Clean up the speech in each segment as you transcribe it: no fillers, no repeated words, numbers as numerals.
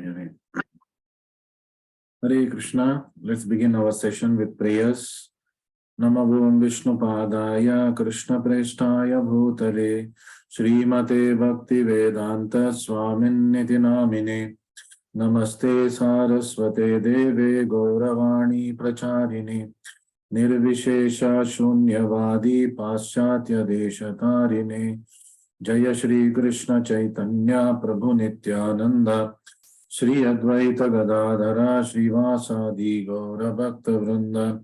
Hare. Hare Krishna. Let's begin our session with prayers. Namo Vishnu Padaya Krishna Preshtaya Bhutale Srimate Bhakti Vedanta Swaminiti Namine Namaste Saraswate Deve Gauravani Pracharini Nirvishesha Shunyavadi Paschatya Deshatarine Jaya Shri Krishna Chaitanya Prabhu Nityananda Shri Advaita Gadadhara Srivasadi Gaura Bhakta Vrinda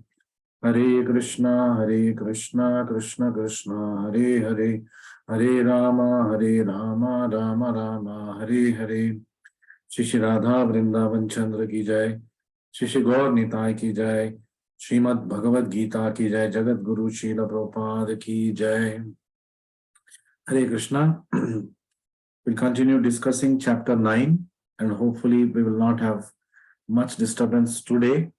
Hare Krishna Krishna Krishna Hare Hare Hare Rama Rama Rama Hare Hare Shri Shri Radha Vrindavan Chandra ki jai, Shri Shri Gaur Nitai ki jai, Srimad Bhagavad Gita ki jai, Jagat Guru Srila Prabhupada ki jai. Hare Krishna. We'll continue discussing chapter 9 and hopefully we will not have much disturbance today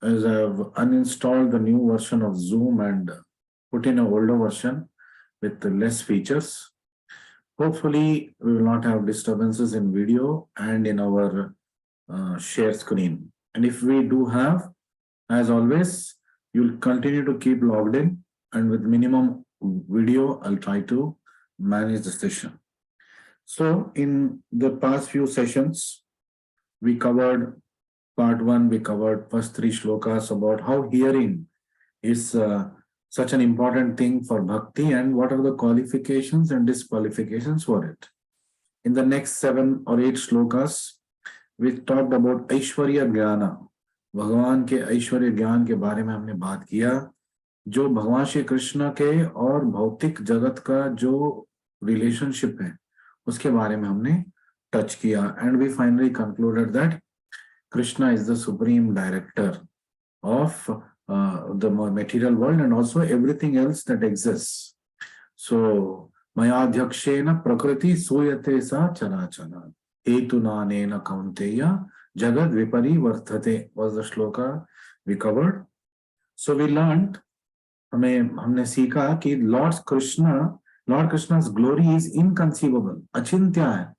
as I've uninstalled the new version of Zoom and put in an older version with less features. Hopefully we will not have disturbances in video and in our share screen. And if we do have, as always, you'll continue to keep logged in, and with minimum video, I'll try to manage the session. So in the past few sessions, we covered part 1, we covered first 3 shlokas about how hearing is such an important thing for bhakti and what are the qualifications and disqualifications for it. In the next 7 or 8 shlokas, we talked about Aishwarya Jnana. भगवान के ऐश्वर्य ज्ञान के बारे में हमने बात किया, जो भगवान श्री कृष्ण के और भौतिक जगत का जो रिलेशनशिप है उसके बारे में हमने टच किया. And we finally concluded that Krishna is the supreme director of the material world and also everything else that exists. So, Mayadhyakshena Prakriti Suyate Sa Chanachana Hetunanena Kaunteya Jagad Vipari Varthate was the shloka we covered. So we learned, हमने सीखा कि Lord Krishna's glory is inconceivable, achintya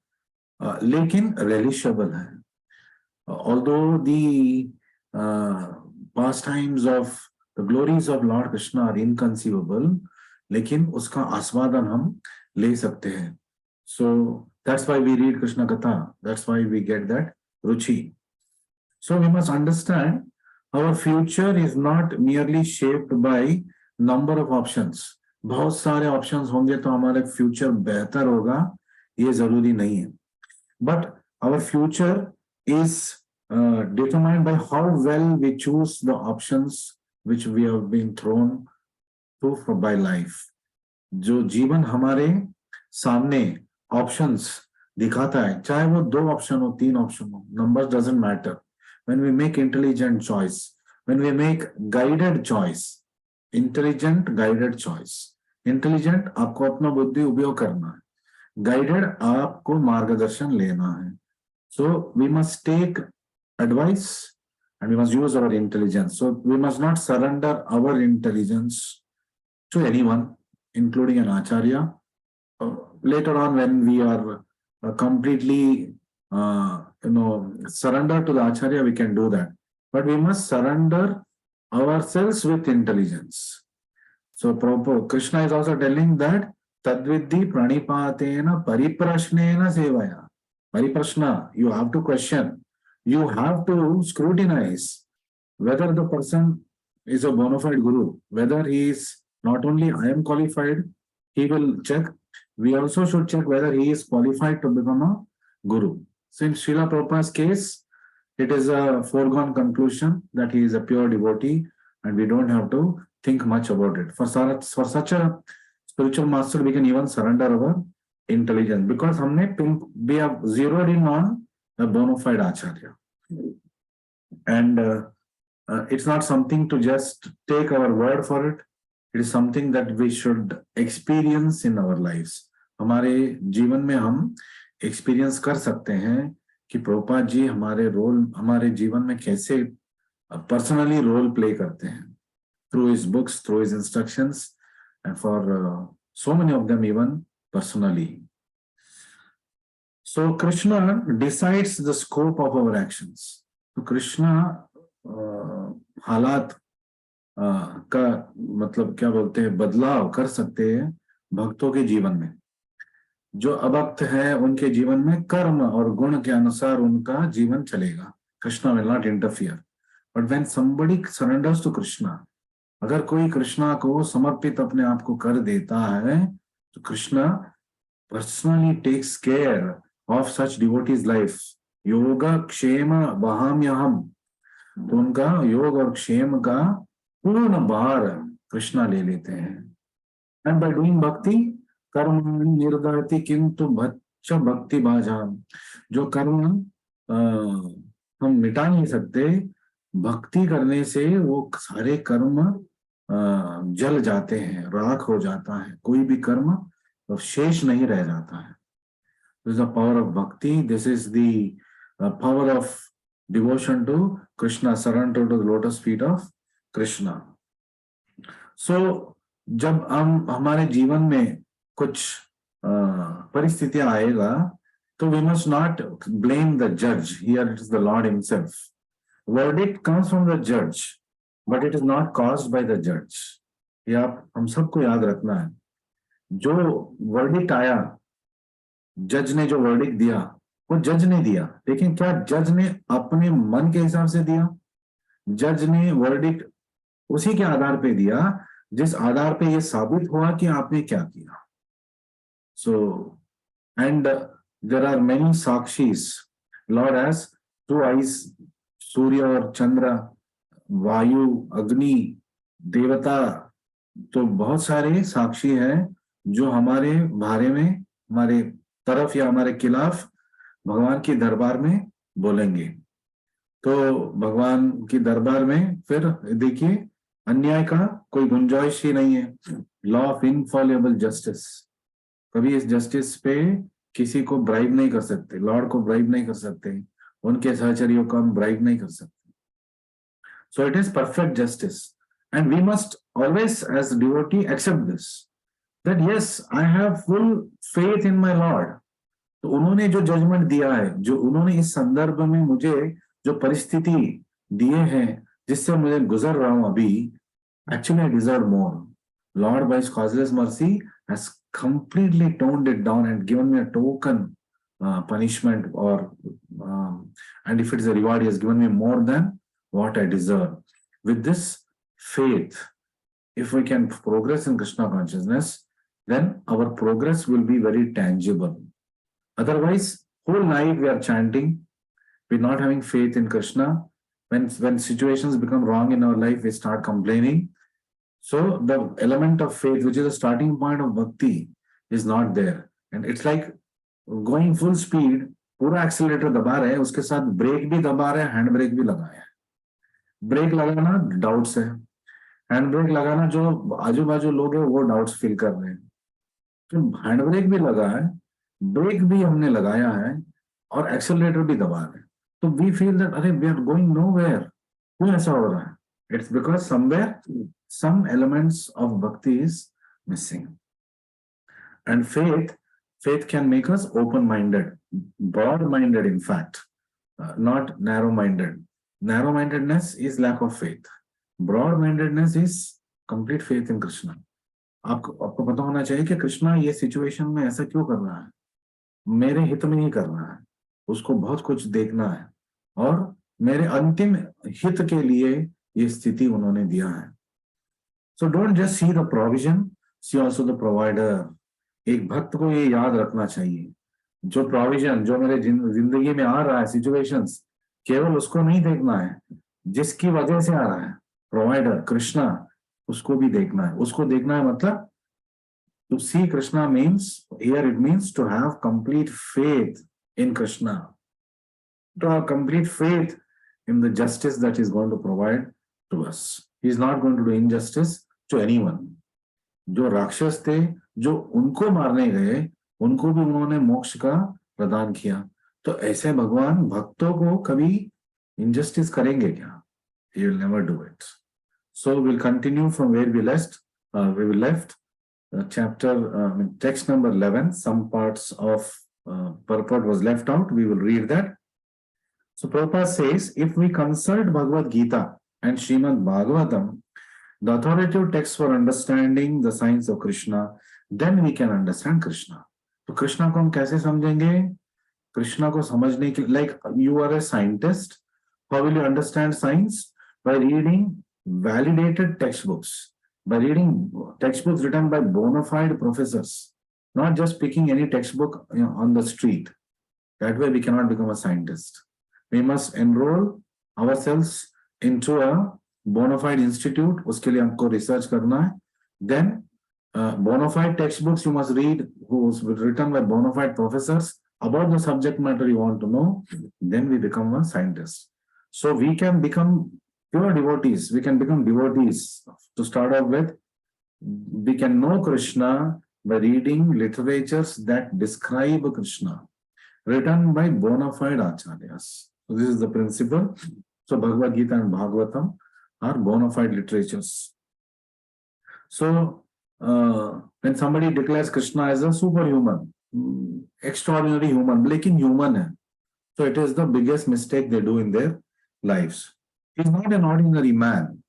है, लेकिन relishable है. Although the pastimes of the glories of Lord Krishna are inconceivable, लेकिन उसका आस्वादन हम ले सकते हैं. So that's why we read Krishna Katha. That's why we get that ruchi. So we must understand our future is not merely shaped by number of options. बहुत सारे options होंगे तो हमारे future बेहतर होगा, ये जरूरी नहीं है. But our future is determined by how well we choose the options which we have been thrown to by life. जो जीवन हमारे सामने options दिखाता है, चाहे वो 2 option हो, 3 option हो, numbers doesn't matter. When we make intelligent choice, when we make guided choice, intelligent guided choice. Intelligent आपको अपना बुद्धि उपयोग करना है, guided आपको मार्गदर्शन लेना है. So we must take advice and we must use our intelligence. So we must not surrender our intelligence to anyone, including an acharya. Later on, when we are completely surrender to the acharya, we can do that. But we must surrender ourselves with intelligence. So Krishna is also telling that Tadvidhi pranipatena pariprashnena sevaya. Pariprashna, you have to question. You have to scrutinize whether the person is a bona fide guru, whether he is not only I am qualified, he will check. We also should check whether he is qualified to become a guru. So in Srila Prabhupada's case, it is a foregone conclusion that he is a pure devotee and we don't have to think much about it. For such a spiritual master, we can even surrender our intelligence because we have zeroed in on a bona fide acharya. And it's not something to just take our word for it. It is something that we should experience in our lives. हमारे जीवन में हम experience कर सकते हैं कि प्रभुपाद जी हमारे जीवन में कैसे personally role play करते हैं through his books, through his instructions, and for so many of them even personally. So Krishna decides the scope of our actions. तो कृष्णा हालात का मतलब क्या बोलते हैं, बदलाव कर सकते हैं भक्तों के जीवन में। जो अभक्त है उनके जीवन में कर्म और गुण के अनुसार उनका जीवन चलेगा। Krishna will not interfere. But when somebody surrenders to Krishna, अगर कोई कृष्णा को समर्पित अपने आप को कर देता है, तो Krishna personally takes care of such devotees life. योग क्षेम वहाम्यहम, तो उनका योग और क्षेम का पूर्ण भार कृष्णा ले लेते हैं। एंड बाय डूइंग भक्ति कर्माणि निर्दहति किंतु भच्च भक्ति बाजाम, जो कर्म हम मिटा नहीं सकते, भक्ति करने से वो सारे कर्म जल जाते हैं, राख हो जाता है, कोई भी कर्म शेष नहीं रह जाता है। This is the power of भक्ति, this is the power of devotion to Krishna, surrender to the lotus feet of Krishna. सो जब हम हमारे जीवन में कुछ परिस्थितियां आएगा, तो we must not blame the जज, here it is the Lord himself. Verdict comes from the जज, but it is not caused by the जज। ये आप हम सबको याद रखना है। जो वर्डिक्ट आया, जज ने जो वर्डिक्ट दिया, वो जज ने दिया, लेकिन क्या जज ने अपने मन के हिसाब से दिया? जज ने वर्डिक्ट उसी के आधार पे दिया जिस आधार पे ये साबित हुआ कि आपने क्या किया। So and there are many साक्षीज। Lord has two eyes, Surya और चंद्र, वायु, अग्नि, देवता, तो बहुत सारे साक्षी हैं जो हमारे बारे में, हमारे तरफ या हमारे खिलाफ भगवान के दरबार में बोलेंगे। तो भगवान की दरबार में फिर देखिए, अन्याय का कोई गुंजाइश ही नहीं है। लॉ ऑफ इनफॉलेबल जस्टिस, कभी इस जस्टिस पे किसी को ब्राइब नहीं कर सकते, लॉर्ड को ब्राइब नहीं कर सकते, उनके सहचरियों को हम ब्राइब नहीं कर सकते। So it is perfect justice, and we must always as devotee accept this, that yes I have full faith in my lord. तो उन्होंने जो जजमेंट दिया है, जो उन्होंने इस संदर्भ में मुझे जो परिस्थिति दिए हैं जिससे मुझे गुजर रहा हूं अभी, actually I deserve more. Lord by his causeless mercy has completely toned it down and given me a token punishment, or and if it is a reward, he has given me more than what I deserve. With this faith, if we can progress in Krishna consciousness, then our progress will be very tangible. Otherwise, whole night we are chanting, we're not having faith in Krishna. When situations become wrong in our life, we start complaining. So the element of faith, which is the starting point of bhakti, is not there. And it's like going full speed, पूरा accelerator दबा रहे हैं, उसके साथ break भी दबा रहे हैं, हैंड ब्रेक भी लगाया है। ब्रेक लगाना डाउट्स है, हैंड ब्रेक लगाना जो आजू बाजू लोग हैं वो डाउट्स फील कर रहे हैं। तो हैंड ब्रेक भी लगा है, ब्रेक भी हमने लगाया है, और एक्सीलरेटर भी दबा रहे हैं। तो वी फील दैट अरे वी आर गोइंग नोवेयर, क्यों ऐसा हो रहा है? It's because somewhere some elements of bhakti is missing. And faith can make us open-minded, broad-minded in fact, not narrow-minded. Narrow-mindedness is lack of faith. Broad-mindedness is complete faith in Krishna. आपको पता होना चाहिए कि कृष्णा ये situation में ऐसा क्यों कर रहा है, मेरे हित में ही कर रहा है, उसको बहुत कुछ देखना है, और मेरे अंतिम हित के लिए ये स्थिति उन्होंने दिया है। So don't just see the provision, see also the provider. एक भक्त को ये याद रखना चाहिए, जो प्रोविजन जो मेरे जिंदगी में आ रहा है, सिचुएशंस, केवल उसको नहीं देखना है जिसकी वजह से आ रहा है, प्रोवाइडर कृष्णा, उसको भी देखना है। उसको देखना है मतलब to see Krishna means, here it means to have complete faith in Krishna, to have complete faith in the justice that is going to provide to us. He is not going to do injustice to anyone. जो राक्षस थे, जो उनको मारने गए, उनको भी उन्होंने मोक्ष का प्रदान किया। तो ऐसे भगवान भक्तों को कभी injustice करेंगे क्या? He will never do it. So we'll continue from where we left chapter text number 11, some parts of purport was left out. We will read that. So Prabhupada says, if we consult Bhagavad Gita and Srimad Bhagavatam, the authoritative text for understanding the science of Krishna, then we can understand Krishna. तो कृष्णा को हम कैसे समझेंगे? कृष्णा को समझने के like you are a scientist, how will you understand science? By reading validated textbooks, by reading textbooks written by bona fide professors, not just picking any textbook on the street. That way we cannot become a scientist. We must enroll ourselves into a bona fide institute. उसके लिए हमको research करना है. Then bona fide textbooks you must read, who's written by bona fide professors about the subject matter you want to know. Then we become a scientist. So we can become pure devotees. We can become devotees. To start off with, we can know Krishna by reading literatures that describe Krishna, written by bona fide acharyas. So this is the principle. So Bhagavad Gita and Bhagavatam are bona fide literatures. So when somebody declares Krishna as a superhuman, extraordinary human, lekin human hai, so it is the biggest mistake they do in their lives. He is not an ordinary man,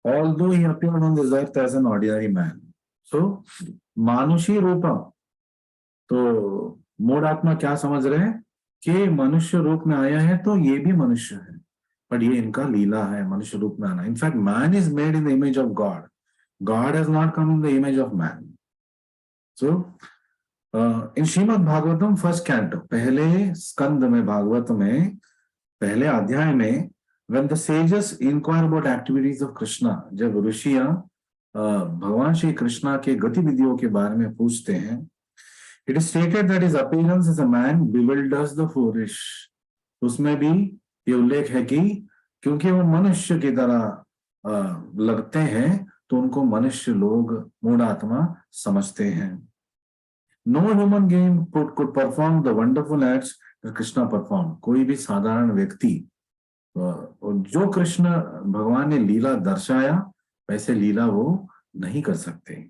although he appeared on this earth as an ordinary man. So manushi रूपम, तो मूढ़ आत्मा क्या समझ रहे हैं कि मनुष्य रूप में आया है तो ये भी मनुष्य है, but ये इनका लीला है मनुष्य रूप में आना. In fact, man is made in the image of God. God has not come in the image of man. So in Srimad Bhagavatam first canto, पहले स्कंद में भागवत में पहले अध्याय में, when the sages inquire about activities of Krishna, जब ऋषियां भगवान श्री कृष्णा के गतिविधियों के बारे में पूछते हैं, it is stated that his appearance as a man bewilders the foolish. उसमें भी ये उल्लेख है कि क्योंकि वो मनुष्य की तरह लगते हैं तो उनको मनुष्य लोग मूढ़ आत्मा समझते हैं. No human being could perform the wonderful acts that Krishna performed. कोई भी साधारण व्यक्ति जो कृष्ण भगवान ने लीला दर्शाया वैसे लीला वो नहीं कर सकते.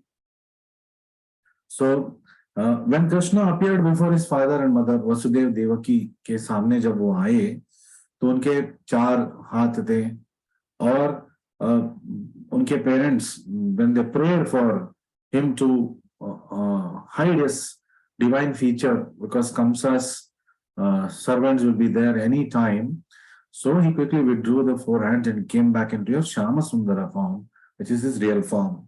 So when Krishna appeared before his father and mother, Vasudev Devaki के सामने जब वो आए तो उनके 4 हाथ थे और उनके parents, when they prayed for him to hide his divine feature because Kamsa's servants will be there any time, so he quickly withdrew the 4 hands and came back into your Shama Sundara form, which is his real form.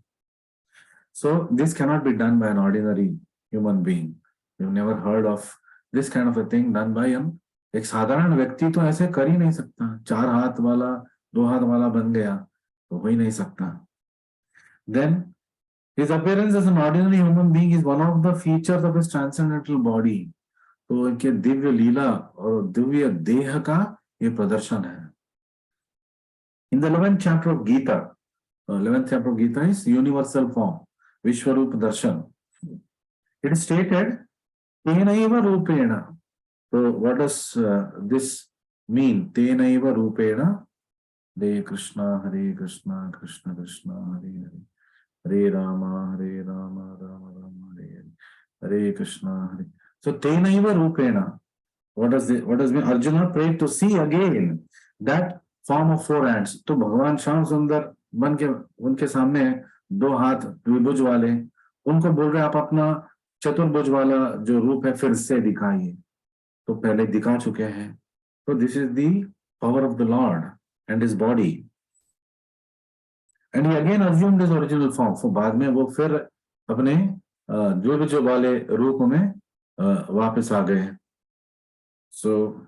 So this cannot be done by an ordinary human being. You've never heard of this kind of a thing done by him. एक साधारण व्यक्ति तो ऐसे कर ही नहीं सकता. 4 हाथ वाला 2 हाथ वाला बन गया तो हो ही नहीं सकता. Then his appearance as an ordinary human being is one of the features of his transcendental body. तो इनके दिव्य लीला और दिव्य देह का ये प्रदर्शन है. In the 11th chapter of Gita, 11th chapter of Gita is universal form, Vishwarup Darshan. It is stated, Tenaiva Rupena. So what does this mean? Tenaiva Rupena. Hare Krishna, Krishna Krishna, Hare Hare. Hare Rama, Rama Rama, Hare Hare. Hare Krishna, Hare. So Tenaiva Rupena. What does mean? Arjuna prayed to see again that form of 4 hands. तो भगवान श्याम सुंदर बन के उनके सामने 2 हाथ द्विभुज वाले, उनको बोल रहे आप अपना चतुर्भुज वाला जो रूप है फिर से दिखाइए. तो पहले दिखा चुके हैं. तो this is the power of the Lord and his body. And he again assumed his original form. So बाद में वो फिर अपने द्विभुज वाले रूप में वापस आ गए. So,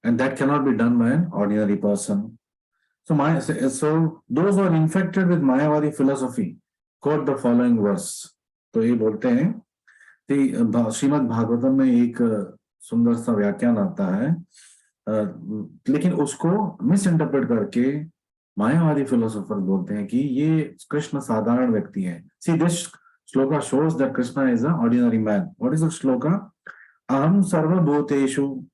and that cannot be done by an ordinary person. So those who are infected with Mayavadi philosophy quote the following verse. तो ये बोलते हैं कि श्रीमद् भागवतम में एक सुंदर सा व्याख्यान आता है, लेकिन उसको मिस इंटरप्रेट करके मायावादी फिलोसोफर बोलते हैं कि ये कृष्ण साधारण व्यक्ति है. See, this shloka shows that Krishna is an ordinary man. What is the shloka? Aham sarva bhuteshu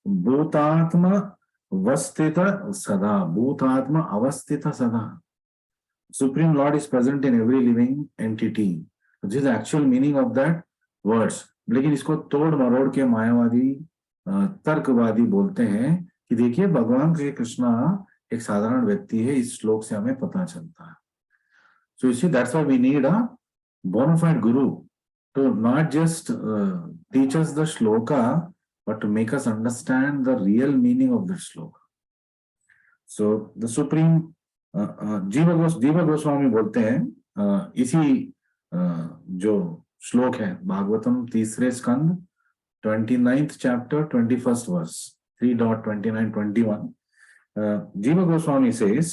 bhutatma avastita sada. Bhutatma avastita sada. Supreme Lord is present in every living entity. This is the actual meaning of that words. लेकिन इसको तोड़ मरोड़ के मायावादी तर्कवादी बोलते हैं कि देखिए भगवान श्री कृष्णा एक साधारण व्यक्ति है, इस श्लोक से हमें पता चलता है। So you see that's why we need a bona fide guru to not just teach us the shloka, but to make us understand the real meaning of the shloka. So the supreme जीवा गोस्वामी बोलते हैं इसी जो श्लोक है भागवतम तीसरे स्कंद 29th chapter 21st verse 3.29-21 Jiva Goswami says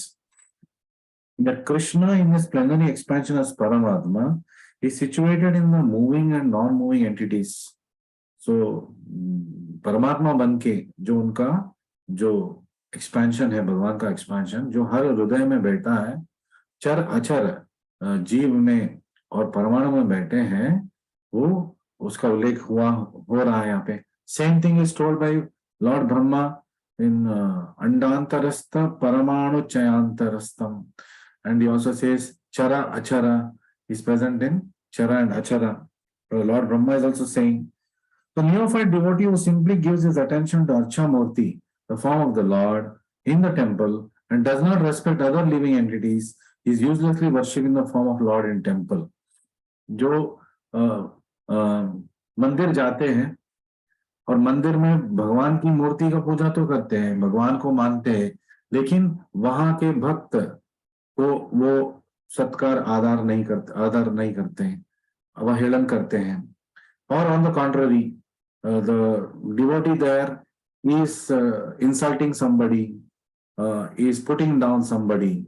that Krishna in his plenary expansion as Paramatma is situated in the moving and non-moving entities. So परमात्मा बन के जो उनका जो एक्सपेंशन है, भगवान का एक्सपेंशन जो हर हृदय में बैठा है, चर अचर जीव में और परमाणु में बैठे हैं, वो उसका उल्लेख हो रहा है यहाँ पे. Same thing is told by lord Brahma in अंडांतरस्थ परमाणु चयांतरस्थम, and he also says chara achara is present in chara and achara. Lord Brahma is also saying. The neophyte devotee who simply gives his attention to Archa Murti, the form of the Lord, in the temple and does not respect other living entities, is uselessly worshipping the form of Lord in temple. जो मंदिर जाते हैं और मंदिर में भगवान की मूर्ति का पूजा तो करते हैं, भगवान को मानते हैं, लेकिन वहां के भक्त को वो सत्कार आदर नहीं करते हैं, अवहेलन करते हैं. और on the contrary, the devotee there is insulting somebody, is putting down somebody.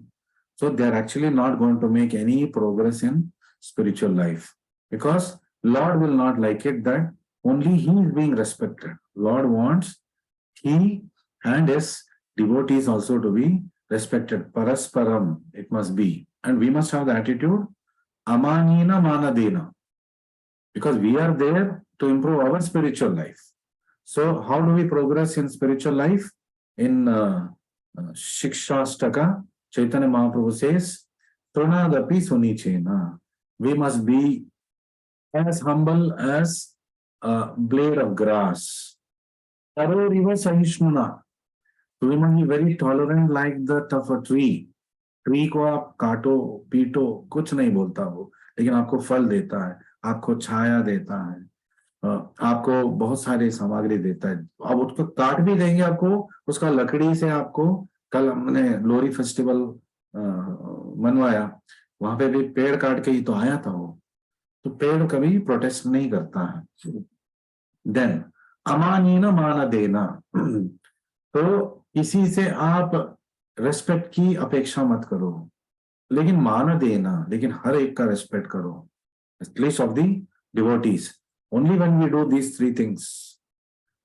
So they are actually not going to make any progress in spiritual life, because Lord will not like it that only he is being respected. Lord wants he and his devotees also to be respected. Parasparam, it must be. And we must have the attitude, amanina manadena, because we are there to improve our spiritual life. So how do we progress in spiritual life? In Shikshastaka, Chaitanya Mahaprabhu says, Trunadapi Sunichena. We must be as humble as a blade of grass. Taroriva Sahishnuna. We must be very tolerant like that of a tree. Tree को आप काटो पीटो कुछ नहीं बोलता वो, लेकिन आपको फल देता है, आपको छाया देता है, आपको बहुत सारी सामग्री देता है. अब उसको काट भी देंगे आपको, उसका लकड़ी से आपको, कल हमने लोरी फेस्टिवल मनवाया, वहां पे भी पेड़ काट के ही तो आया था वो, तो पेड़ कभी प्रोटेस्ट नहीं करता है. देन अमानीन मान देना, तो इसी से आप रेस्पेक्ट की अपेक्षा मत करो, लेकिन मान देना, लेकिन हर एक का रेस्पेक्ट करो. Place of the devotees. Only when we do these three things,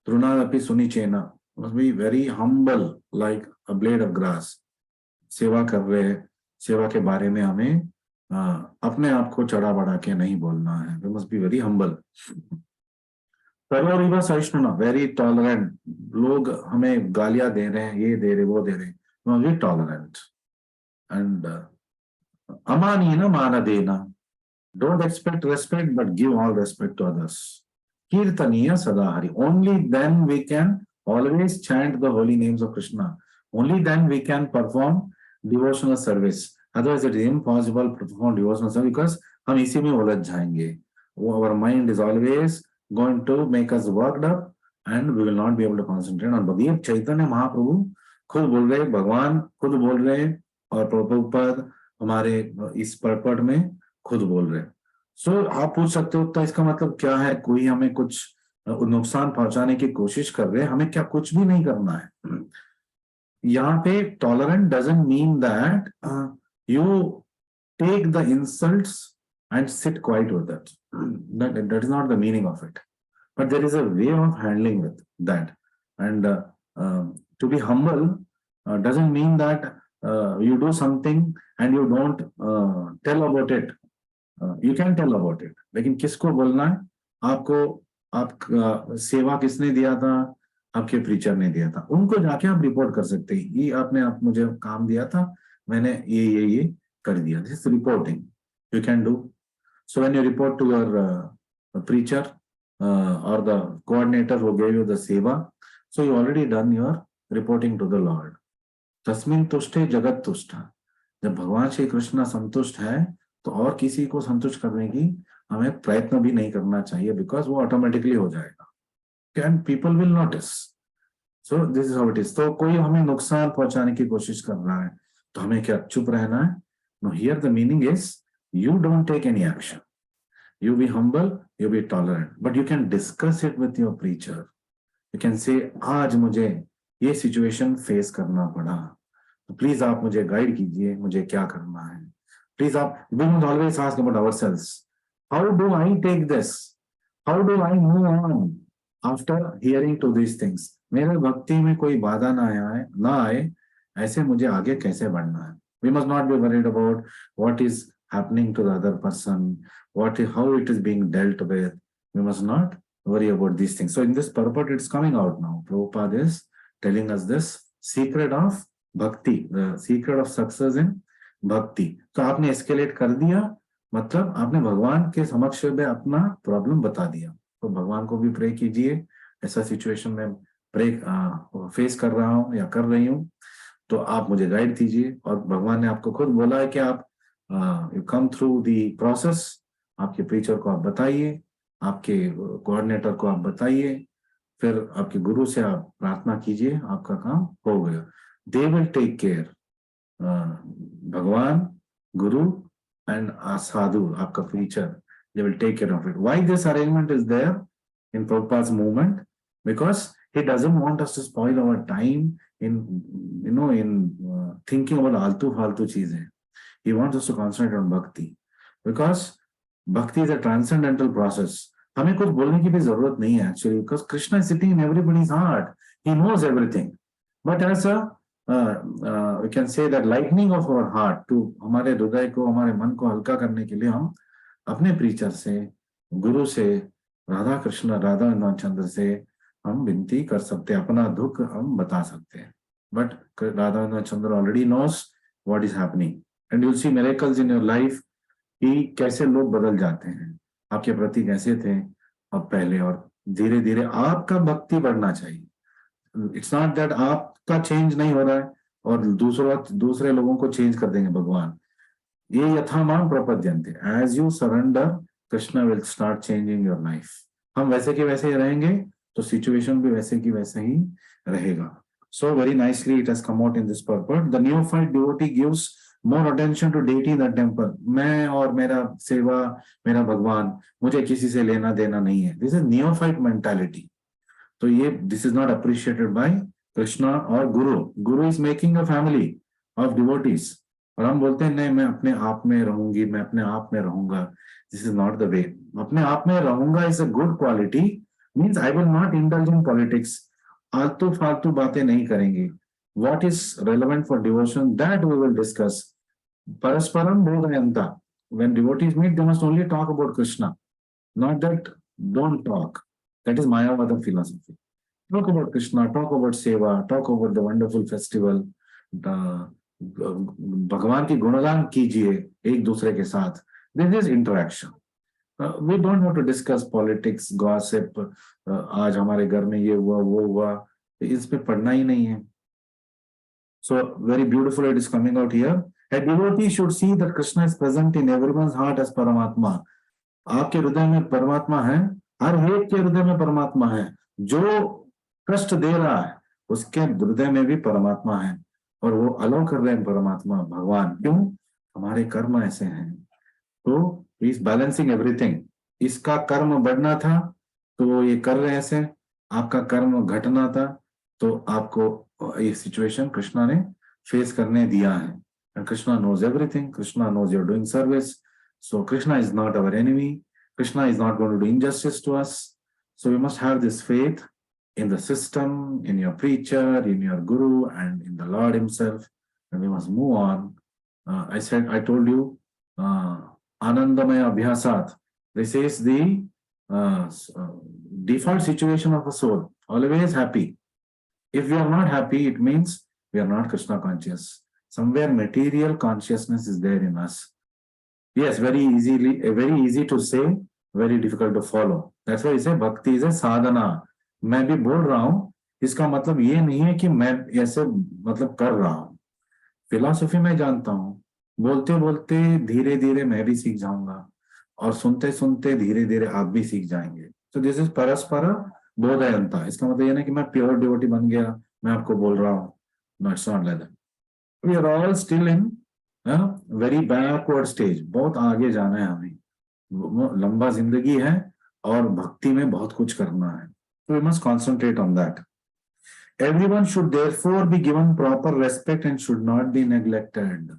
Trunadapi Sunichena, must be very humble like a blade of grass. सेवा कर रहे हैं, सेवा के बारे में हमें अपने आप को चढ़ा बढ़ा के नहीं बोलना है. We must be very humble. सर्वरिवा सहिष्णुना, वेरी टॉलरेंट. लोग हमें गालियां दे रहे हैं, ये दे रहे वो दे रहे, वेरी टॉलरेंट. एंड अमानीना मान देना. Don't expect respect, but give all respect to others. Kirtaniya Sadahari. Only then we can always chant the holy names of Krishna. Only then we can perform devotional service. Otherwise, it is impossible to perform devotional service because हम इसी में उलझ जाएंगे. Our mind is always going to make us worked up, and we will not be able to concentrate on Bhagavad Chaitanya Mahaprabhu खुद बोल रहे, भगवान खुद बोल रहे, और प्रभुपाद हमारे इस पर्पट में खुद बोल रहे. सो आप पूछ सकते हो तो इसका मतलब क्या है, कोई हमें कुछ नुकसान पहुंचाने की कोशिश कर रहे हैं, हमें क्या कुछ भी नहीं करना है. यहाँ पे tolerant doesn't mean that you take the insults and sit quiet with that. That is not the meaning of it. But there is a way of handling with that. And to be humble doesn't mean that you do something and you don't tell about it. You can tell about it. लेकिन किसको बोलना है? आपको आपका सेवा किसने दिया था? आपके प्रीचर ने दिया था. उनको जाके आप रिपोर्ट कर सकते हैं, ये आपने आप मुझे काम दिया था, मैंने ये कर दिया. This is reporting. You can do. So when you report to your preacher, or the coordinator who gave you the seva. So you already done your reporting to the Lord. तस्मिन् तुष्टे जगत तुष्टा. जब भगवान श्री कृष्ण संतुष्ट है तो और किसी को संतुष्ट करने की हमें प्रयत्न भी नहीं करना चाहिए, बिकॉज वो ऑटोमेटिकली हो जाएगा. And people will notice. So this is how it is. तो कोई हमें नुकसान पहुंचाने की कोशिश कर रहा है तो हमें क्या चुप रहना है? No, here the meaning is you don't take any action. You be humble, you be tolerant, but you can discuss it with your preacher. You can say, आज मुझे ये सिचुएशन फेस करना पड़ा, तो प्लीज आप मुझे गाइड कीजिए, मुझे क्या करना है. प्लीज आप, we must always ask about ourselves. How do I take this? How do I move on after hearing to these things? मेरे भक्ति में कोई बाधा ना आए, ऐसे मुझे आगे कैसे बढ़ना है. We must not be worried about what is happening to the other person, how it is being dealt with. We must not worry about these things. So in this purport, it's coming out now. Prabhupada is telling us this secret of bhakti, the secret of success in bhakti. तो आपने escalate कर दिया, मतलब आपने भगवान के समक्ष में अपना प्रॉब्लम बता दिया. तो भगवान को भी प्रे कीजिए, ऐसा सिचुएशन में प्रे फेस कर रहा हूँ या कर रही हूँ, तो आप मुझे गाइड कीजिए. और भगवान ने आपको खुद बोला है कि आप you come through the process. आपके प्रीचर को आप बताइए, आपके कोऑर्डिनेटर को आप बताइए, फिर आपके गुरु से आप प्रार्थना कीजिए, आपका काम हो गया. They will take care. Bhagwan, guru and sadhu, आपका preacher, they will take care of it. Why this arrangement is there in Prabhupada's movement? Because he doesn't want us to spoil our time in thinking about altu faltu cheezein. He wants us to concentrate on bhakti, because bhakti is a transcendental process. हमें कुछ बोलने की भी जरूरत नहीं है actually, because Krishna is sitting in everybody's heart. He knows everything. But as a we can say that lightening of our heart, to हमारे हृदय को, हमारे मन को हल्का करने के लिए हम अपने प्रीचर से, गुरु से, राधा कृष्ण, राधा चंद्र से हम विनती कर सकते हैं, अपना दुख हम बता सकते हैं. But Radha Chandra already knows what is happening. And you'll see miracles in your life कि कैसे लोग बदल जाते हैं, आपके प्रति कैसे थे अब पहले, और धीरे धीरे आपका भक्ति बढ़ना चाहिए. इट्स नॉट दैट आपका चेंज नहीं हो रहा है और दूसरे लोगों को चेंज कर देंगे भगवान. ये यथामाम प्रपद्यन्ते. As you surrender, Krishna will start changing your life. हम वैसे के वैसे ही रहेंगे तो सिचुएशन भी वैसे की वैसे ही रहेगा. So very nicely it has come out in this purport. The neophyte devotee gives more attention to deity than temple. मैं और मेरा सेवा, मेरा भगवान, मुझे किसी से लेना देना नहीं है. This is neophyte mentality. तो ये this is not appreciated by Krishna or Guru. Guru is making a family of devotees. और हम बोलते हैं नहीं, मैं अपने आप में रहूंगी, मैं अपने आप में रहूंगा. This is not the way. अपने आप में रहूंगा is a good quality. Means I will not indulge in politics. आलतू फालतू बातें नहीं करेंगे. What is relevant for devotion, that we will discuss. Parasparam bodhayanta. When devotees meet, they must only talk about Krishna. Not that don't talk. That is Mayavada philosophy. Talk about Krishna, talk about Seva, talk about the wonderful festival. भगवान की गुणगान कीजिए एक दूसरे के साथ. This is interaction. We don't have to discuss politics, gossip. आज हमारे घर में ये हुआ, वो हुआ, इस पे पढ़ना ही नहीं है. So very beautiful it is coming out here. A devotee should see that Krishna is present in everyone's heart as Paramatma. आपके हृदय में परमात्मा है, हर एक के हृदय में परमात्मा है. जो कष्ट दे रहा है उसके हृदय में भी परमात्मा है, और वो अलाउ कर रहे हैं परमात्मा, भगवान. क्यों? हमारे कर्म ऐसे हैं. तो इज बैलेंसिंग एवरीथिंग. इसका कर्म बढ़ना था तो ये कर रहे ऐसे, आपका कर्म घटना था तो आपको ये सिचुएशन कृष्णा ने फेस करने दिया है. And Krishna knows everything. Krishna knows your doing service. So Krishna is not our enemy. Krishna is not going to do injustice to us. So we must have this faith in the system, in your preacher, in your guru, and in the Lord himself, and we must move on. I told you, Anandamaya Abhyasat. This is the default situation of a soul, always happy. If we are not happy, it means we are not Krishna conscious. Somewhere material consciousness is there in us. Yes, very easy to say, very difficult to follow. That's why इसे भक्ति is a साधना। मैं भी बोल रहा हूं, इसका मतलब ये नहीं है कि मैं ऐसे मतलब कर रहा हूं। फिलॉसफी मैं जानता हूँ, बोलते बोलते धीरे धीरे मैं भी सीख जाऊंगा, और सुनते सुनते धीरे धीरे आप भी सीख जाएंगे। तो दिस इज परस्पर बोधयंता। इसका मतलब ये नहीं कि मैं प्योर डिवोटी बन गया, मैं आपको बोल रहा हूँ। No, it's not like that. We are all still in very backward stage. बहुत आगे जाना है हमें, लंबा जिंदगी है, और भक्ति में बहुत कुछ करना है। तो we must concentrate on that. Everyone should therefore be given proper respect and should not be neglected.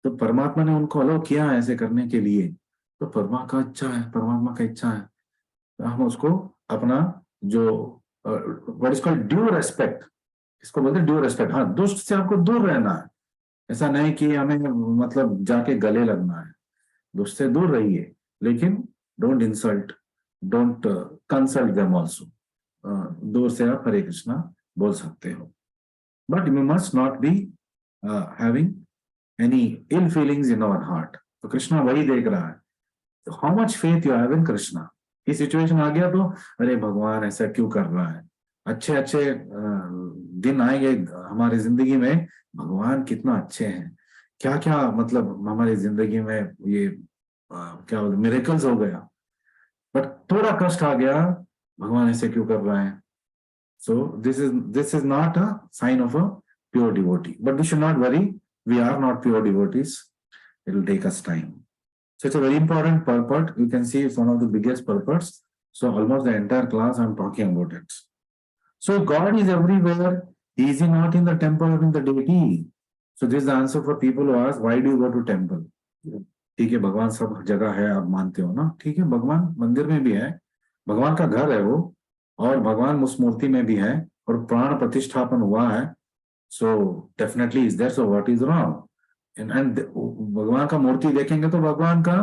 तो परमात्मा ने उनको अलो किया है ऐसे करने के लिए, तो परमात्मा का इच्छा है, तो हम उसको अपना जो what is called due respect, इसको बोलते हैं ड्यू रेस्पेक्ट। हाँ, दुष्ट से आपको दूर रहना है, ऐसा नहीं कि हमें मतलब जाके गले लगना है। दुष्ट से दूर रहिए, लेकिन don't insult, don't consult them also. दूर से आप हरे कृष्णा बोल सकते हो, but you must not be having any ill feelings in our heart. तो कृष्णा वही देख रहा है, तो how much faith you have in Krishna. ये सिचुएशन आ गया तो अरे भगवान ऐसा क्यों कर रहा है। अच्छे अच्छे दिन आएंगे हमारी जिंदगी में, भगवान कितना अच्छे हैं, क्या क्या मतलब हमारी जिंदगी में ये क्या बोलते मिरेकल्स हो गया। बट थोड़ा कष्ट आ गया, भगवान ऐसे क्यों कर रहे हैं। So this is not a sign of a pure devotee. But we should not worry. We are not pure devotees. It will take us time. So it's a very important purport. You can see it's one of the biggest purports. So almost the entire class I'm talking about it. So God is everywhere. Is he not in the temple or in the deity? So this is the answer for people who ask, why do you go to temple? ठीक है, भगवान सब जगह है, आप मानते हो ना, ठीक है, भगवान मंदिर में भी है, भगवान का घर है वो, और भगवान उस मूर्ति में भी है, और प्राण प्रतिष्ठापन हुआ है। So definitely is there, so what is wrong. And भगवान का मूर्ति देखेंगे तो भगवान का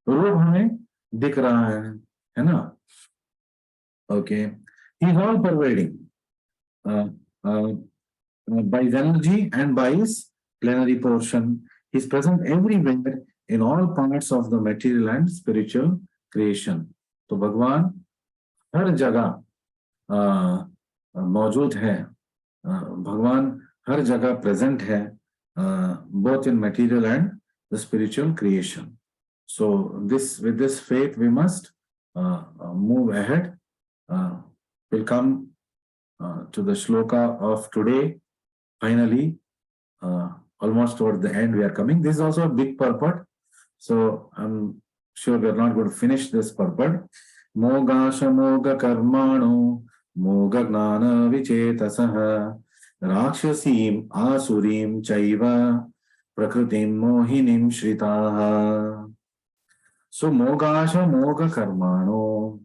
रूप हमें दिख रहा है ना। Okay, he is all pervading by his energy and by his plenary portion. He is present everywhere in all parts of the material and spiritual creation. तो भगवान हर जगह मौजूद है, भगवान हर जगह प्रेजेंट है, both in material and the spiritual creation. So with this faith we must move ahead. We'll come to the shloka of today. Finally, almost towards the end we are coming. This is also a big purport, so I'm sure we are not going to finish this purport. Mogasha moga karmano moga gnana vichetasah rakshasim asurim chaiva prakritim mohinim shritaha. So mogasha moga karmano.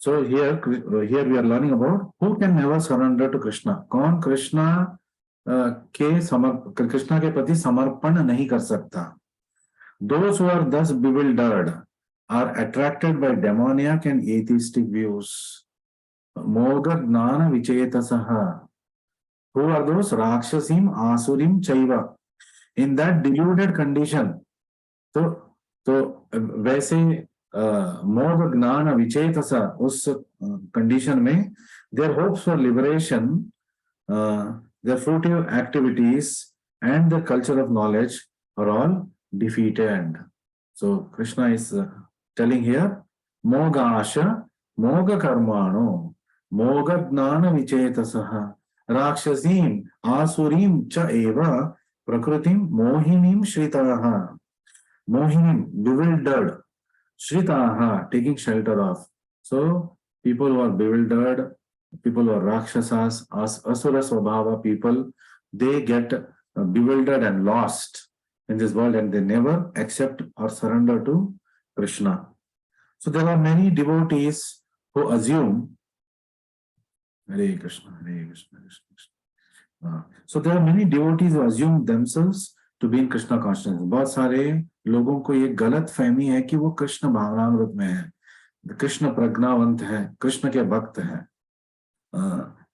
So here we are learning about who can never surrender to Krishna. कौन कृष्णा कृष्णा के प्रति समर्पण नहीं कर सकता। Those who are thus bewildered are attracted by demoniac and atheistic views. Moga gnana vichetasaha. Who are those? Rakshasim asurim chaiva. In that deluded condition, तो वैसे मोग ज्ञान विचेतसा, उस कंडीशन में their hopes for liberation, their fruitive activities and the culture of knowledge are all defeated. So Krishna is telling here, moga asha moga karmano moga gnana vichetasaha rakshasim asurim cha eva prakritim mohinim shritaha. Mohinim, bewildered, shritaha, taking shelter of. So people who are bewildered, people who are rakshasas, asura swabhava people, they get bewildered and lost in this world, and they never accept or surrender to Krishna. So there are many devotees who assume Hare Krishna, Hare Krishna, Krishna Krishna. So there are many devotees who assume themselves to be in Krishna consciousness. बहुत सारे लोगों को ये गलत फहमी है कि वो कृष्ण भावनामृत में है, कृष्ण प्रज्ञावंत है, कृष्ण के भक्त हैं,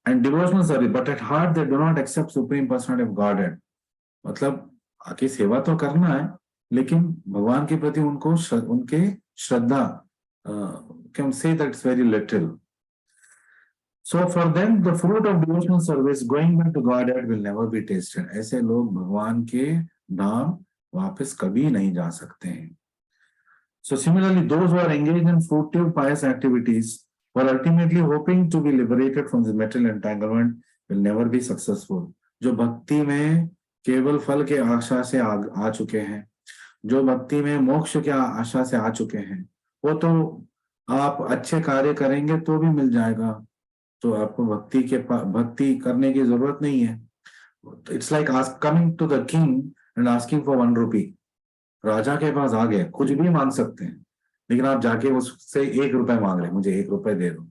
and devotional service, but at heart they do not accept supreme personality of Godhead. मतलब आके सेवा तो करना है, लेकिन भगवान के प्रति उनको उनके श्रद्धा can say that it's very little. So for them, the fruit of devotional service going back to Godhead will never be tasted. ऐसे लोग भगवान के धाम वापस कभी नहीं जा सकते हैं. So similarly, those who are engaged in fruitive pious activities, who are ultimately hoping to be liberated from this material entanglement, will never be successful. जो भक्ति में केवल फल के आशा से आ चुके हैं, जो भक्ति में मोक्ष के आशा से आ चुके हैं, वो तो आप अच्छे कार्य करेंगे तो भी मिल जाएगा, तो आपको भक्ति करने की जरूरत नहीं है. It's like coming to the king and asking for 1 rupee. राजा के पास आ गए, कुछ भी मांग सकते हैं, लेकिन आप जाके उससे 1 रुपए मांग रहे, मुझे 1 रुपए दे दो.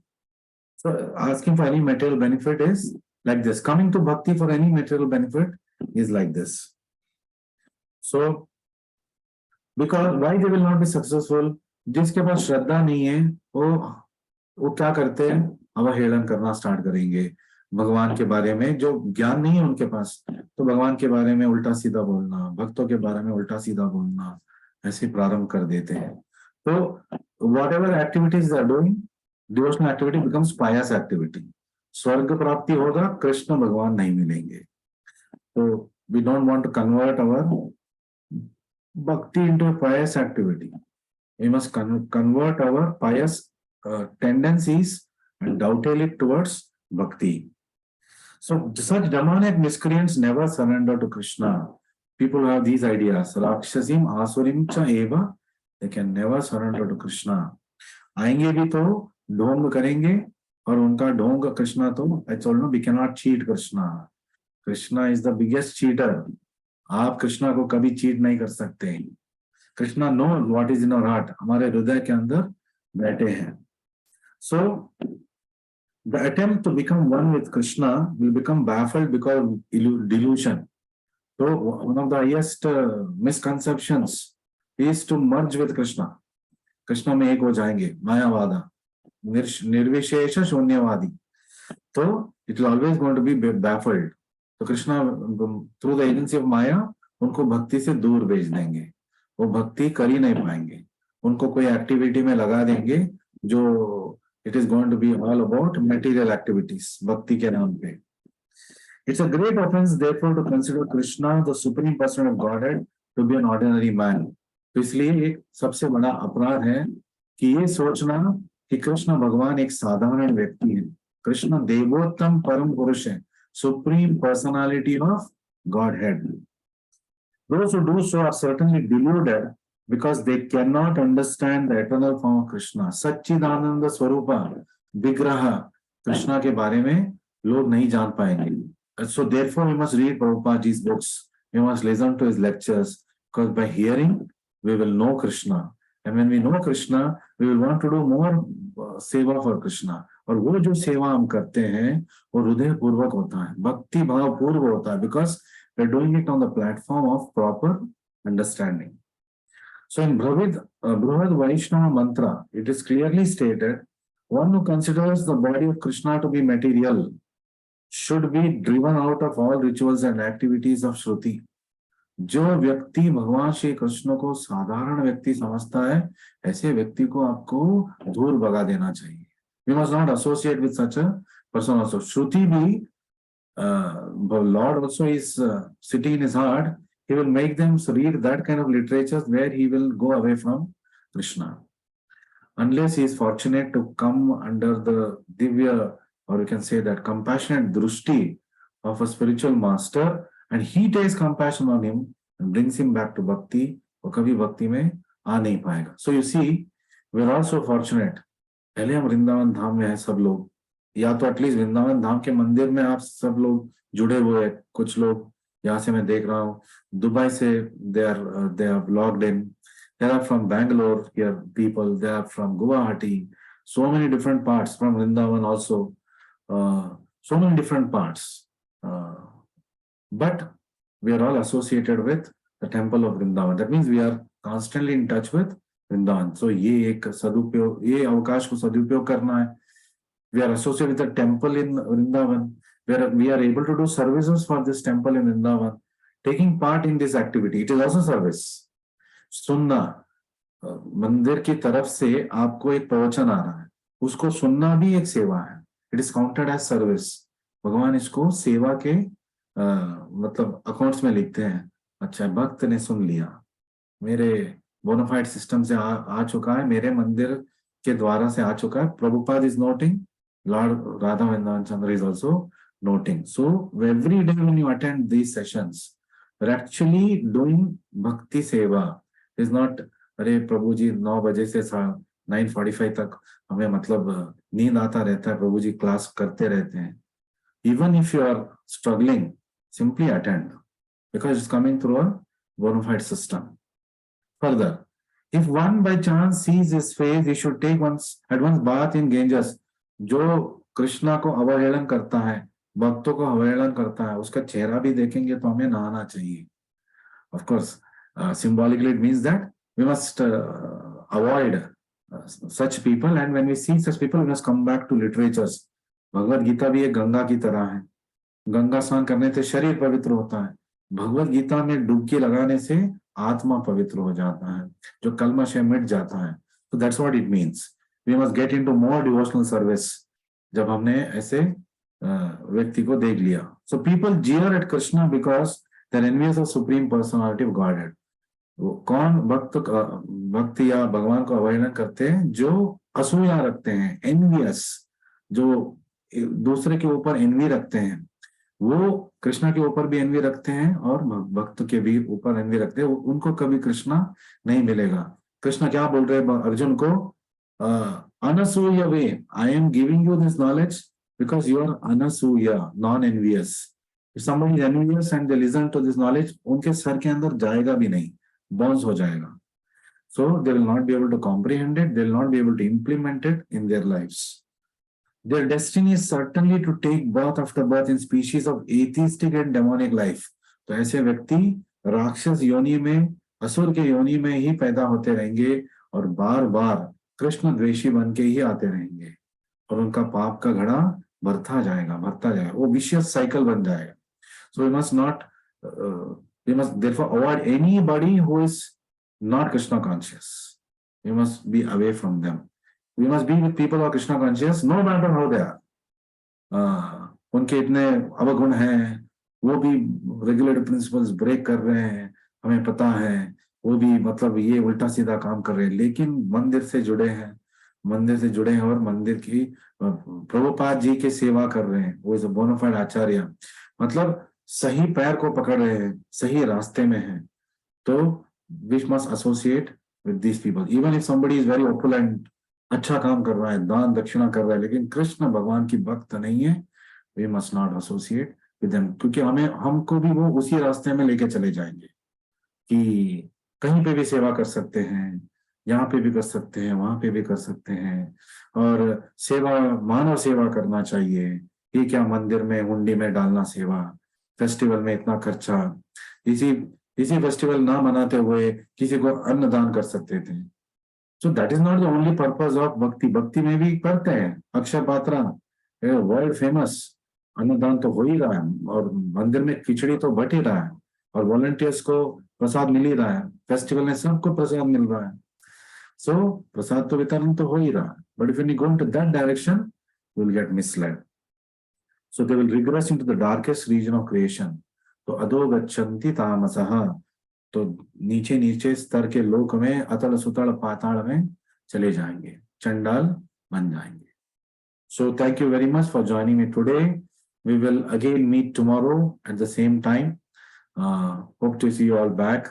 So asking for any material benefit is like this. Coming to bhakti for any material benefit is like this. So because why they will not be successful? जिसके पास श्रद्धा नहीं है वो क्या करते हैं, अवहेलन करना स्टार्ट करेंगे भगवान के बारे में. जो ज्ञान नहीं है उनके पास, तो भगवान के बारे में उल्टा सीधा बोलना, भक्तों के बारे में उल्टा सीधा बोलना, ऐसे प्रारंभ कर देते हैं. तो whatever activities they are doing, devotional activity becomes pious activity. स्वर्ग प्राप्ति होगा, कृष्ण भगवान नहीं मिलेंगे. तो we don't want to convert our bhakti into a pious activity. We must convert our pious tendencies and dovetail it towards bhakti. So such demonic miscreants never surrender to Krishna. People who have these ideas, Rakshasim Asurim cha eva, they can never surrender to Krishna. आएंगे भी तो ढोंग करेंगे, और उनका ढोंग कृष्णा तो, I told you, we cannot cheat Krishna. Krishna is the biggest cheater. आप कृष्णा को कभी चीट नहीं कर सकते. Krishna know what is in our heart, हमारे हृदय के अंदर बैठे हैं. So the attempt to become one with Krishna will become baffled because of delusion. So one of the highest misconceptions is to merge with Krishna. Krishna में एक हो जाएंगे, मायावादा, निर्विशेष शून्यवादी. तो it will always going to be baffled. तो Krishna through the agency of Maya उनको भक्ति से दूर भेज देंगे, वो भक्ति कर ही नहीं पाएंगे. उनको कोई एक्टिविटी में लगा देंगे जो it is going to be all about material activities, भक्ति के नाम पे. It's a great offense therefore to consider Krishna, the supreme person of Godhead, to be an ordinary man. तो इसलिए एक सबसे बड़ा अपराध है कि ये सोचना कि कृष्ण भगवान एक साधारण व्यक्ति है. कृष्ण देवोत्तम परम पुरुष है, supreme personality of Godhead. Those who do so are certainly deluded because they cannot understand the eternal form of Krishna. Satchidananda Swarupa Vigraha Krishna के बारे में लोग नहीं जान पाएंगे. So therefore we must read Prabhupada's books, we must listen to his lectures, because by hearing we will know Krishna, and when we know Krishna we will want to do more seva for Krishna. और वो जो सेवा हम करते हैं वो हृदय पूर्वक होता है, भक्ति भाव पूर्व होता है, because we are doing it on the platform of proper understanding. So in Brihad Vaishnava mantra, it is clearly stated, one who considers the body of Krishna to be material should be driven out of all rituals and activities of Shruti. जो व्यक्ति भगवान श्री कृष्ण को साधारण व्यक्ति समझता है, ऐसे व्यक्ति को आपको दूर भगा देना चाहिए. We must not associate with such a person also. Shruti bhi, the Lord also is sitting in his heart. He will make them read that kind of literature where he will go away from Krishna. Unless he is fortunate to come under the divya, or you can say that compassionate drushti of a spiritual master, and he takes compassion on him and brings him back to bhakti, वो कभी भक्ति में आ नहीं पाएगा. So you see, we are also fortunate. पहले हम वृंदावन धाम में हैं सब लोग, या तो एटलीस्ट वृंदावन धाम के मंदिर में आप सब लोग जुड़े हुए हैं. कुछ लोग यहाँ से मैं देख रहा हूँ, दुबई से they are logged in. They are from Bangalore here people. They are from Guwahati. So many different parts from Vrindavan also. So many different parts. But we are all associated with the temple of Vrindavan. That means we are constantly in touch with Vrindavan. So ये एक सदुपयोग, ये अवकाश को सदुपयोग करना है. We are associated with the temple in Vrindavan, where we are able to do services for this temple in Vrindavan. Taking part in this activity, it is also service. सुनना, मंदिर की तरफ से आपको एक प्रवचन आ रहा है, उसको सुनना भी एक सेवा है, it is counted as service. भगवान इसको सेवा के मतलब अकाउंट्स में लिखते हैं। अच्छा, भक्त ने सुन लिया, मेरे बोनाफाइड सिस्टम से आ चुका है, मेरे मंदिर के द्वारा से आ चुका है। Prabhupada is noting, Lord Radha Vrindavan Chandra is also noting. So every day when you attend these sessions, you're actually doing bhakti seva. It's not, अरे प्रभु जी 9 बजे से 9:45 तक हमें मतलब नींद आता रहता है, प्रभु जी क्लास करते रहते हैं। Even if you are struggling, simply attend because it's coming through a bona fide system. Further, if one by chance sees his face, he should take at once bath in Ganges. जो कृष्णा को अवहेलन करता है, भक्तों को अवहेलन करता है, उसका चेहरा भी देखेंगे तो हमें नहाना चाहिए। Of course, symbolically it means that we must avoid such people, and when we see such people, we must come back to literatures. Bhagavad Gita भी एक गंगा की तरह है। गंगा स्नान करने से शरीर पवित्र होता है, भगवत गीता में डुबकी लगाने से आत्मा पवित्र हो जाता है, जो कल्मश है मिट जाता है। So that's what it means. We must get into more devotional service जब हमने ऐसे व्यक्ति को देख लिया। So people jeer at Krishna because they're envious of supreme personality of Godhead. वो कौन भक्त या भगवान को अवहेलना करते हैं? जो असूया रखते हैं, envious, जो दूसरे के ऊपर envy रखते हैं, वो कृष्णा के ऊपर भी एनवी रखते हैं और भक्त के भी ऊपर एनवी रखते हैं। उनको कभी कृष्णा नहीं मिलेगा। कृष्णा क्या बोल रहे हैं अर्जुन को? अनसूया वे, I am giving you this knowledge because you are अनसूया, non envious. If somebody is envious and they listen to this knowledge, उनके सर के अंदर जाएगा भी नहीं, बाउंस हो जाएगा। So they will not be able to comprehend it, they will not be able to implement it in their lives. Their destiny is certainly to take birth after birth in species of atheistic and demonic life. तो ऐसे व्यक्ति राक्षस योनि में, असुर के योनि में ही पैदा होते रहेंगे और बार बार कृष्ण द्वेषी बन के ही आते रहेंगे और उनका पाप का घड़ा भरता जाएगा, वो विशियस साइकिल बन जाएगा। So we must therefore avoid anybody who is not Krishna conscious. We must be away from them. We must be with people who are Krishna conscious, no matter how they are. उनके इतने अवगुण हैं, वो भी regulatory principles break कर रहे हैं, हमें पता है, वो भी मतलब ये उल्टा सीधा काम कर रहे हैं, लेकिन मंदिर से जुड़े हैं और मंदिर की प्रभुपाद जी की सेवा कर रहे हैं। वो इज अ बोनाफाइड आचार्य, मतलब सही पैर को पकड़ रहे हैं, सही रास्ते में हैं। तो we must associate with these people. Even if somebody is very opulent, अच्छा काम कर रहा है, दान दक्षिणा कर रहा है, लेकिन कृष्ण भगवान की भक्त नहीं है, we must not associate with them, क्योंकि हमको भी वो उसी रास्ते में लेके चले जाएंगे कि कहीं पे भी सेवा कर सकते हैं, यहाँ पे भी कर सकते हैं, वहां पे भी कर सकते हैं, और सेवा मानव सेवा करना चाहिए। ये क्या मंदिर में हुंडी में डालना सेवा, फेस्टिवल में इतना खर्चा, इसी फेस्टिवल ना मनाते हुए किसी को अन्न दान कर सकते थे। So that is not the only purpose of भक्ति। भक्ति में भी करते हैं, अक्षय पात्रा वर्ल्ड फेमस, अन्नदान तो हो ही रहा है और मंदिर में खिचड़ी तो बट ही रहा है और वॉलंटियर्स को प्रसाद मिल ही रहा है, फेस्टिवल में सबको प्रसाद मिल रहा है। सो प्रसाद तो वितरण तो हो ही रहा है, but if you go into that direction you will get misled. So they will regress into the darkest region of creation. तो अधो गच्छन्ति तामसः, तो नीचे नीचे स्तर के लोक में, अतल सुतल पाताल में चले जाएंगे, चंडाल बन जाएंगे। So thank you very much for joining me today. We will again meet tomorrow at the same time. Hope to see you all back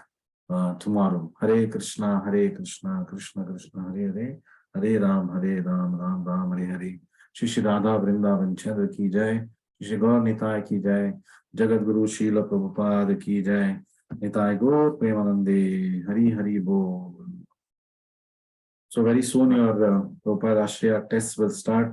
tomorrow. Hare Krishna, Krishna Krishna, Hare Hare, Hare Ram, Ram Ram, Hare Hare. Shri Radha Vrindavan Chandra ki jai, Shri Gaur Nitai ki jai, Jagat Guru Srila Prabhupada ki jai, Nitai Gaur Premanande, Hari Hari Bol. So very soon your Prabhupada Ashraya tests will start.